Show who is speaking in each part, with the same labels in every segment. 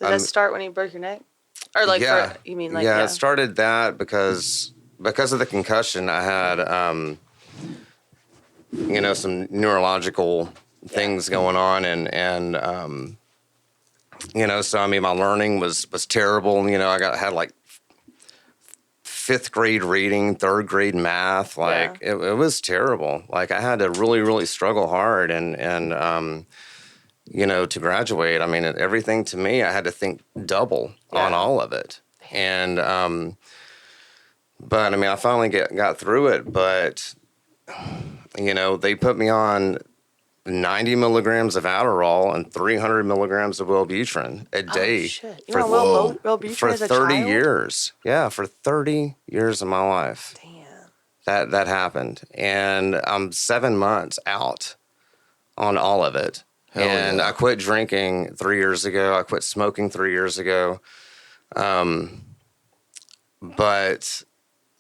Speaker 1: Did that start when you broke your neck? Or like,
Speaker 2: yeah,
Speaker 1: you mean like,
Speaker 2: it started that because of the concussion. I had, some neurological things going on, and so I mean, my learning was terrible. Had like 5th grade reading, 3rd grade math. Like it was terrible. Like I had to really, really struggle hard, and to graduate. I mean, everything to me, I had to think double on all of it. And, but I mean, I finally got through it, but, they put me on 90 milligrams of Adderall and 300 milligrams of Wellbutrin a day.
Speaker 1: Oh, shit. You know Wellbutrin
Speaker 2: for
Speaker 1: as a
Speaker 2: 30
Speaker 1: child?
Speaker 2: years. Yeah, for 30 years of my life.
Speaker 1: Damn.
Speaker 2: That happened. And I'm 7 months out on all of it. I quit drinking 3 years ago. I quit smoking 3 years ago. But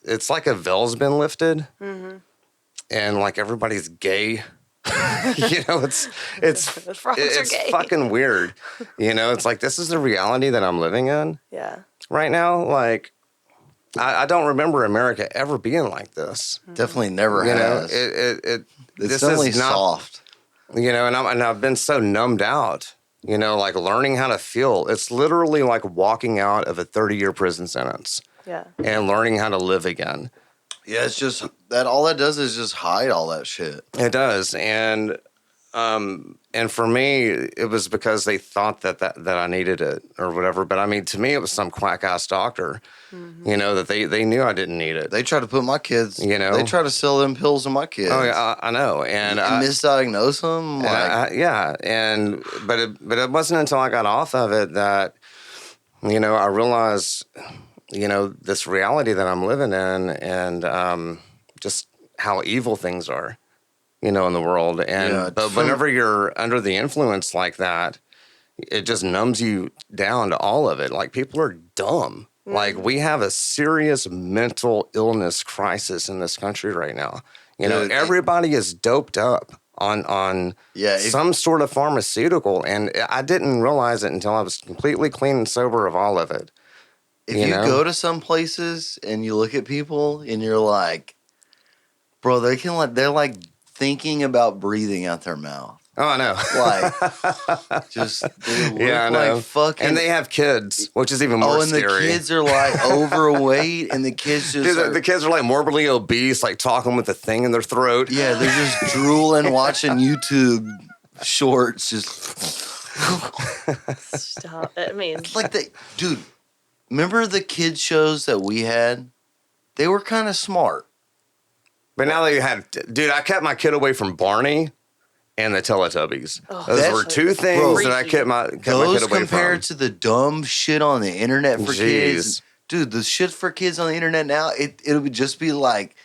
Speaker 2: it's like a veil's been lifted. Mm-hmm. And like everybody's gay. It's fucking weird. It's like, this is the reality that I'm living in.
Speaker 1: Yeah.
Speaker 2: Right now. Like, I don't remember America ever being like this.
Speaker 3: Definitely never has.
Speaker 2: It's
Speaker 3: this definitely is not soft.
Speaker 2: And I've been so numbed out. Like learning how to feel. It's literally like walking out of a 30-year prison sentence.
Speaker 1: Yeah.
Speaker 2: And learning how to live again.
Speaker 3: Yeah, it's just that all that does is just hide all that shit.
Speaker 2: It does. And for me, it was because they thought that I needed it or whatever. But I mean, to me, it was some quack ass doctor, that they knew I didn't need it.
Speaker 3: They tried to put my kids, they tried to sell them pills to my kids.
Speaker 2: Oh yeah, I know. And
Speaker 3: misdiagnose them.
Speaker 2: But it wasn't until I got off of it that, I realized, this reality that I'm living in and just how evil things are. In the world. But whenever you're under the influence like that, it just numbs you down to all of it. Like, people are dumb. Mm. Like, we have a serious mental illness crisis in this country right now. Everybody is doped up on some sort of pharmaceutical. And I didn't realize it until I was completely clean and sober of all of it.
Speaker 3: If you go to some places and you look at people and you're like, bro, they're like thinking about breathing out their mouth.
Speaker 2: Oh, I know.
Speaker 3: Like, just they look like fucking.
Speaker 2: And they have kids, which is even more scary.
Speaker 3: Oh, and the kids are like overweight, and the kids just.
Speaker 2: Dude, the kids are like morbidly obese, like talking with a thing in their throat.
Speaker 3: Yeah, they're just drooling, watching YouTube shorts. Just.
Speaker 1: Stop. I mean,
Speaker 3: like dude. Remember the kids shows that we had? They were kind of smart.
Speaker 2: But now they had, dude, I kept my kid away from Barney and the Teletubbies.
Speaker 1: Oh,
Speaker 2: those were two things that I kept my kid away from.
Speaker 3: Compared to the dumb shit on the internet for kids. Dude, the shit for kids on the internet now, it would just be like.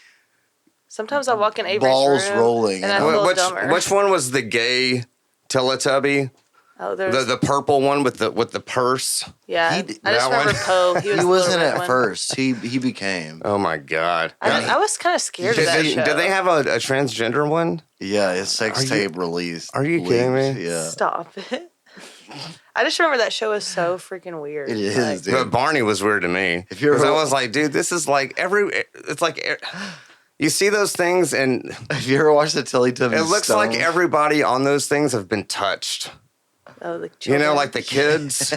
Speaker 1: Sometimes I walk in Avery's
Speaker 3: balls
Speaker 1: room
Speaker 3: rolling.
Speaker 1: And I feel dumber.
Speaker 2: Which one was the gay Teletubby?
Speaker 1: Oh, there's
Speaker 2: the purple one with the purse.
Speaker 1: Yeah, I just remember Poe.
Speaker 3: He wasn't at first. He became.
Speaker 2: Oh my god!
Speaker 1: I was kind of scared of that show.
Speaker 2: Did they have a transgender one?
Speaker 3: Yeah, his sex tape released.
Speaker 2: Are you kidding me?
Speaker 3: Yeah.
Speaker 1: Stop it. I just remember that show was so freaking weird.
Speaker 3: It is, dude.
Speaker 2: But Barney was weird to me because I was like, dude, this is like it's like. You see those things, and
Speaker 3: have you ever watched the Teletubbies?
Speaker 2: It looks like everybody on those things have been touched.
Speaker 1: Oh, the children.
Speaker 2: Like the kids.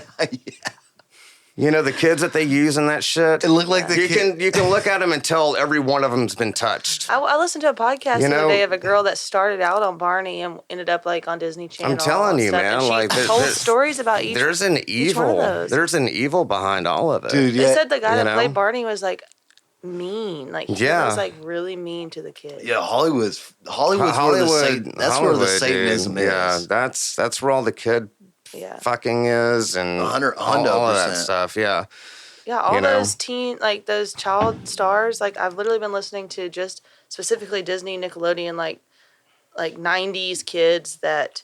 Speaker 3: Yeah.
Speaker 2: The kids that they use in that shit.
Speaker 3: It looked like the
Speaker 2: you can look at them and tell every one of them's been touched.
Speaker 1: I listened to a podcast the other day of a girl that started out on Barney and ended up like on Disney Channel.
Speaker 2: I'm telling you, man.
Speaker 1: Like told stories about each.
Speaker 2: There's an evil. There's an evil behind all of it.
Speaker 3: Dude,
Speaker 1: they said the guy that played Barney was like mean. Like he was like really mean to the kids.
Speaker 3: Yeah, Hollywood's where the Satanism is.
Speaker 2: Yeah, that's where all the kid fucking is and
Speaker 3: 100%.
Speaker 2: all of that stuff. Yeah.
Speaker 1: Yeah, all those those child stars. Like I've literally been listening to just specifically Disney, Nickelodeon, like 90s kids that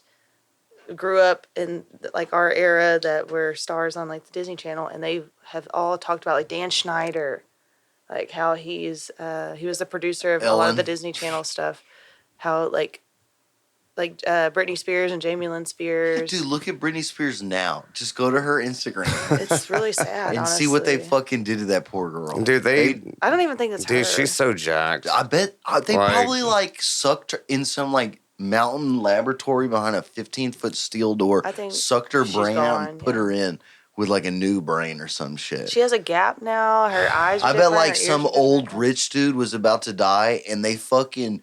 Speaker 1: grew up in like our era that were stars on like the Disney Channel, and they have all talked about like Dan Schneider. Like how he was the producer of a lot of the Disney Channel stuff. How like like Britney Spears and Jamie Lynn Spears.
Speaker 3: Dude, look at Britney Spears now. Just go to her Instagram
Speaker 1: It's really sad,
Speaker 3: and
Speaker 1: honestly.
Speaker 3: see what they fucking did to that poor girl.
Speaker 2: Dude,
Speaker 1: I don't even think it's her.
Speaker 2: Dude, she's so jacked.
Speaker 3: I bet they probably like sucked her in some like mountain laboratory behind a 15-foot steel door.
Speaker 1: I think
Speaker 3: sucked her brain out and put
Speaker 1: yeah.
Speaker 3: her in with like a new brain or some shit.
Speaker 1: She has a gap now. Her eyes are
Speaker 3: I bet
Speaker 1: different,
Speaker 3: like
Speaker 1: her ears
Speaker 3: some
Speaker 1: are
Speaker 3: old
Speaker 1: different.
Speaker 3: rich dude was about to die and they fucking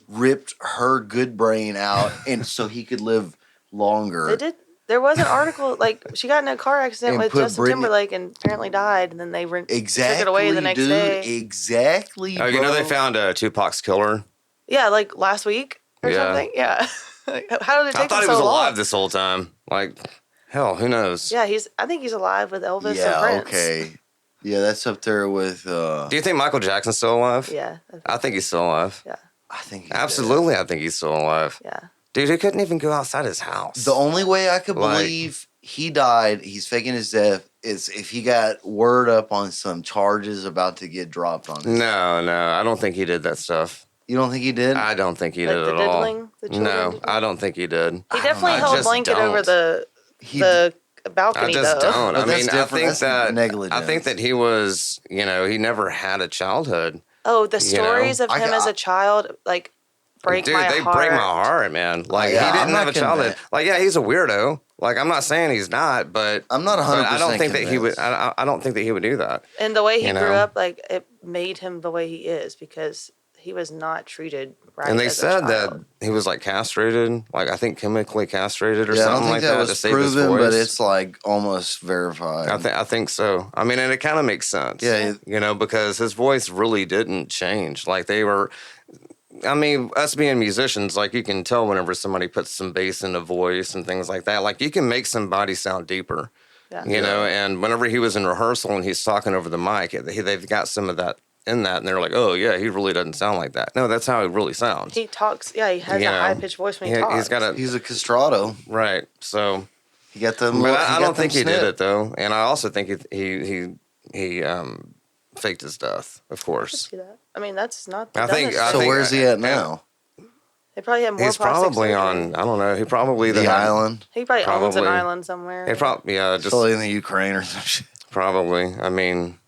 Speaker 3: ripped her good brain out and so he could live longer.
Speaker 1: They did. There was an article, like, she got in a car accident
Speaker 3: And
Speaker 1: with
Speaker 3: put
Speaker 1: Justin
Speaker 3: Britney-
Speaker 1: Timberlake and apparently died, and then they took
Speaker 3: Exactly,
Speaker 1: it away the next
Speaker 3: dude.
Speaker 1: day.
Speaker 3: Exactly,
Speaker 2: Oh, you know
Speaker 3: bro.
Speaker 2: they found Tupac's killer?
Speaker 1: Yeah, like last week or
Speaker 2: Yeah.
Speaker 1: something. Yeah. Like, how did it
Speaker 2: I
Speaker 1: take
Speaker 2: thought
Speaker 1: them
Speaker 2: he
Speaker 1: so
Speaker 2: was
Speaker 1: long?
Speaker 2: alive this whole time. Like, hell, who knows?
Speaker 1: Yeah, I think he's alive with Elvis and
Speaker 3: Yeah,
Speaker 1: Prince.
Speaker 3: okay. Yeah, that's up there with...
Speaker 2: Do you think Michael Jackson's still alive?
Speaker 1: Yeah.
Speaker 2: I think he's still alive.
Speaker 1: Yeah.
Speaker 3: I think he's
Speaker 2: Absolutely, I think he's still alive.
Speaker 1: Yeah.
Speaker 2: Dude, he couldn't even go outside his house.
Speaker 3: The only way I could
Speaker 2: Like-
Speaker 3: believe he died, he's faking his death, is if he got word up on some charges about to get dropped on him.
Speaker 2: No, I don't think he did that stuff.
Speaker 3: You don't think he did?
Speaker 2: I don't think he
Speaker 1: Like
Speaker 2: did
Speaker 1: the
Speaker 2: at all.
Speaker 1: diddling? The children
Speaker 2: No,
Speaker 1: diddling?
Speaker 2: I don't think he did.
Speaker 1: He definitely
Speaker 2: I
Speaker 1: held a
Speaker 2: just
Speaker 1: blanket over
Speaker 2: don't.
Speaker 1: the balcony,
Speaker 2: I just
Speaker 1: though.
Speaker 2: don't.
Speaker 3: But
Speaker 2: I
Speaker 3: that's
Speaker 2: mean, I
Speaker 3: different.
Speaker 2: think
Speaker 3: That's
Speaker 2: that
Speaker 3: negligence.
Speaker 2: I think that he was, he never had a childhood.
Speaker 1: Oh, the
Speaker 2: You know?
Speaker 1: stories of
Speaker 3: I-
Speaker 1: him as a child, like, break
Speaker 2: Dude,
Speaker 1: my
Speaker 2: they
Speaker 1: heart.
Speaker 2: break my heart, man. Like
Speaker 3: Yeah,
Speaker 2: he
Speaker 3: I'm
Speaker 2: didn't
Speaker 3: not
Speaker 2: have a childhood.
Speaker 3: convinced.
Speaker 2: Like, yeah, he's a weirdo. Like, I'm not saying he's not, but
Speaker 3: I'm not 100%
Speaker 2: but I don't think that he would.
Speaker 3: convinced.
Speaker 2: I don't think that he would do that.
Speaker 1: And the way he
Speaker 2: You
Speaker 1: grew
Speaker 2: know?
Speaker 1: up, like, it made him the way he is because he was not treated right.
Speaker 2: And they
Speaker 1: as a
Speaker 2: said that
Speaker 1: child.
Speaker 2: he was like castrated, like I think chemically castrated or
Speaker 3: Yeah, I
Speaker 2: something
Speaker 3: don't think
Speaker 2: like
Speaker 3: that
Speaker 2: that to
Speaker 3: was
Speaker 2: save his
Speaker 3: proven,
Speaker 2: voice.
Speaker 3: but it's like almost verified.
Speaker 2: I think so. I mean, and it kind of makes sense.
Speaker 3: Yeah,
Speaker 2: because his voice really didn't change. Like they were. I mean, us being musicians, like you can tell whenever somebody puts some bass in the voice and things like that. Like you can make somebody sound deeper.
Speaker 1: Yeah.
Speaker 2: You know, and whenever he was in rehearsal and he's talking over the mic, they've got some of that in that, and they're like, "Oh yeah, he really doesn't sound like that." No, that's how he really sounds.
Speaker 1: He talks, yeah, he has
Speaker 2: You
Speaker 1: a
Speaker 2: know,
Speaker 1: high pitched voice when he talks.
Speaker 2: He's got a
Speaker 3: He's a castrato.
Speaker 2: right. So,
Speaker 3: He got them.
Speaker 2: but I don't think he did it though, and I also think he faked his death, of
Speaker 1: I
Speaker 2: course.
Speaker 1: see that. I mean, that's not.
Speaker 2: I think-
Speaker 3: So where's he at now?
Speaker 1: They probably have more.
Speaker 2: He's
Speaker 1: plastic
Speaker 2: probably
Speaker 1: surgery.
Speaker 2: on. I don't know. He probably
Speaker 3: The island.
Speaker 1: He probably owns an
Speaker 2: probably-
Speaker 1: island somewhere.
Speaker 2: He probably just
Speaker 3: Probably in the Ukraine or some shit.
Speaker 2: probably. I mean,